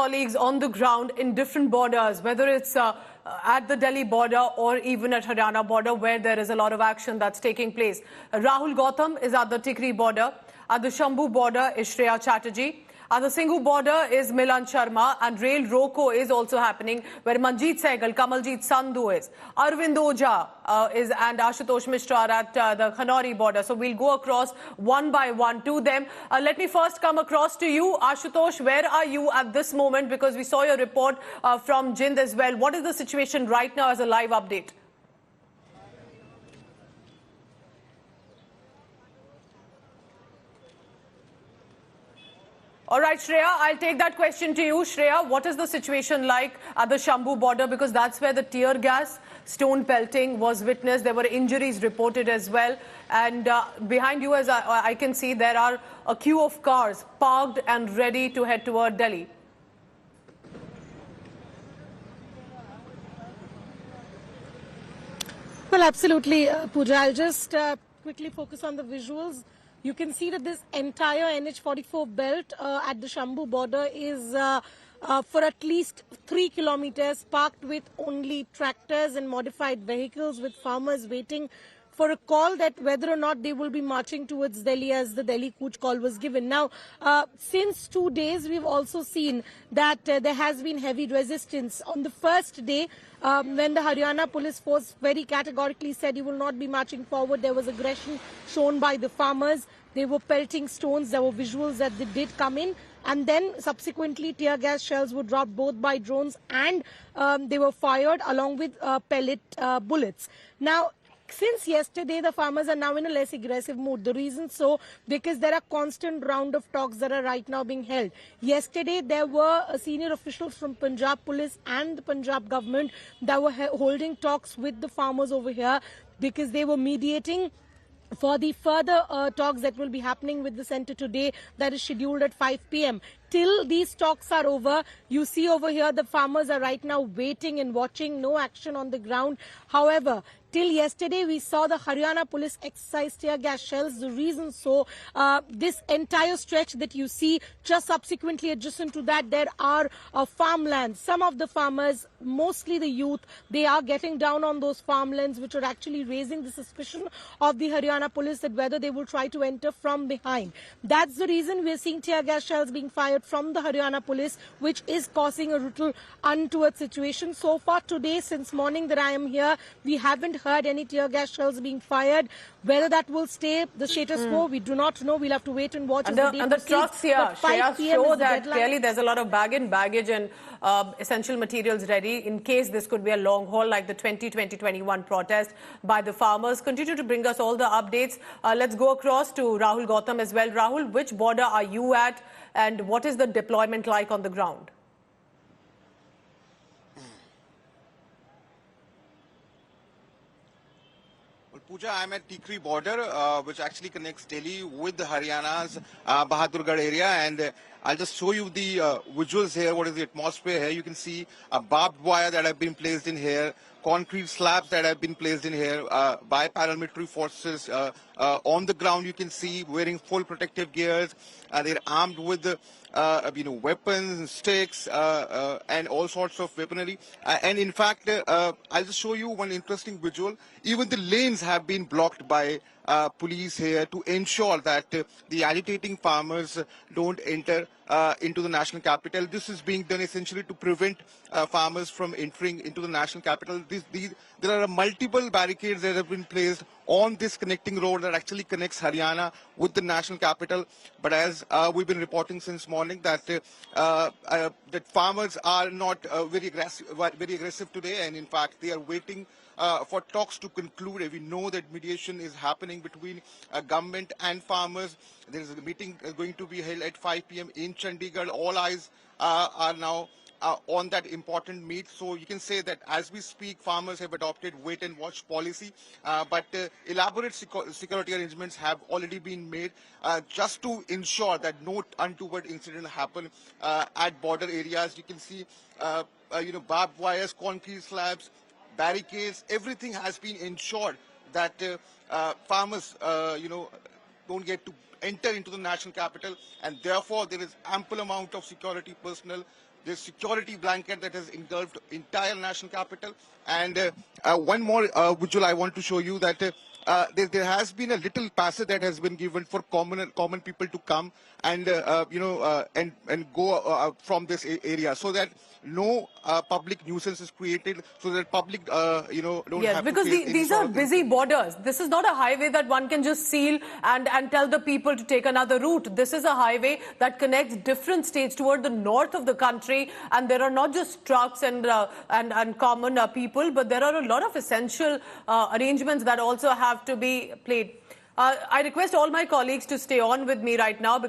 Colleagues on the ground in different borders, whether it's at the Delhi border or even at Haryana border, where there is a lot of action that's taking place. Rahul Gautam is at the Tikri border. At the Shambhu border is Shreya Chatterjee. At the Singhu border is Milan Sharma, and Rail Roko is also happening, where Manjeet, Saigal, Kamaljeet, Sandhu is. Arvind, Doja and Ashutosh Mishra are at the Khannuri border. So we'll go across one by one to them. Let me first come across to you, Ashutosh. Where are you at this moment? Because we saw your report from Jind as well. What is the situation right now as a live update? All right, Shreya, I'll take that question to you. Shreya, what is the situation like at the Shambhu border? Because that's where the tear gas, stone pelting was witnessed. There were injuries reported as well. And behind you, as I can see, there are a queue of cars parked and ready to head toward Delhi. Well, absolutely, Pooja. I'll just quickly focus on the visuals. You can see that this entire NH44 belt at the Shambhu border is for at least 3 kilometers parked with only tractors and modified vehicles, with farmers waiting for a call that whether or not they will be marching towards Delhi, as the Delhi Cooch call was given. Now, since 2 days, we've also seen that there has been heavy resistance. On the first day, when the Haryana police force very categorically said you will not be marching forward, there was aggression shown by the farmers. They were pelting stones. There were visuals that they did come in. And then subsequently tear gas shells were dropped both by drones and they were fired along with pellet bullets. Now, since yesterday, the farmers are now in a less aggressive mood. The reason so, because there are constant round of talks that are right now being held. Yesterday, there were senior officials from Punjab police and the Punjab government that were holding talks with the farmers over here, because they were mediating for the further talks that will be happening with the centre today, that is scheduled at 5 p.m. Till these talks are over, you see over here the farmers are right now waiting and watching, no action on the ground. However, till yesterday we saw the Haryana police exercise tear gas shells. The reason so, this entire stretch that you see, just subsequently adjacent to that, there are farmlands. Some of the farmers, mostly the youth, they are getting down on those farmlands, which are actually raising the suspicion of the Haryana police that whether they will try to enter from behind. That's the reason we are seeing tear gas shells being fired from the Haryana police, which is causing a little untoward situation. So far today, since morning that I am here, we haven't heard any tear gas shells being fired. Whether that will stay the status quo, we do not know. We'll have to wait and watch. And the trucks here, Shreya, show that clearly there's a lot of baggage and essential materials ready in case this could be a long haul like the 2021 protest by the farmers. Continue to bring us all the updates. Let's go across to Rahul Gautam as well. Rahul, which border are you at and what is the deployment like on the ground? Pooja, I'm at Tikri border, which actually connects Delhi with the Haryana's Bahadurgarh area, and I'll just show you the visuals here. What is the atmosphere here? You can see a barbed wire that have been placed in here, concrete slabs that have been placed in here by paramilitary forces. On the ground, you can see wearing full protective gears. They're armed with weapons, sticks, and all sorts of weaponry. And in fact, I'll just show you one interesting visual. Even the lanes have been blocked by police here to ensure that the agitating farmers don't enter into the national capital. This is being done essentially to prevent farmers from entering into the national capital. There are multiple barricades that have been placed on this connecting road that actually connects Haryana with the national capital. But as we've been reporting since morning, that that farmers are not very aggressive today, and in fact they are waiting for talks to conclude. We know that mediation is happening between government and farmers. There is a meeting going to be held at 5 p.m. in Chandigarh. All eyes are now on that important meet. So you can say that as we speak, farmers have adopted wait and watch policy, but elaborate security arrangements have already been made just to ensure that no untoward incident happen at border areas. You can see barbed wires, concrete slabs, barricades, everything has been ensured that farmers don't get to enter into the national capital, and therefore there is ample amount of security personnel the security blanket that has engulfed entire national capital. And one more visual I want to show you, that there has been a little passage that has been given for common people to come and and go from this area, so that no public nuisance is created, so that public don't Yes, have because to face these are busy borders. This is not a highway that one can just seal and tell the people to take another route. This is a highway that connects different states toward the north of the country, and there are not just trucks and common people, but there are a lot of essential arrangements that also have to be played. I request all my colleagues to stay on with me right now, because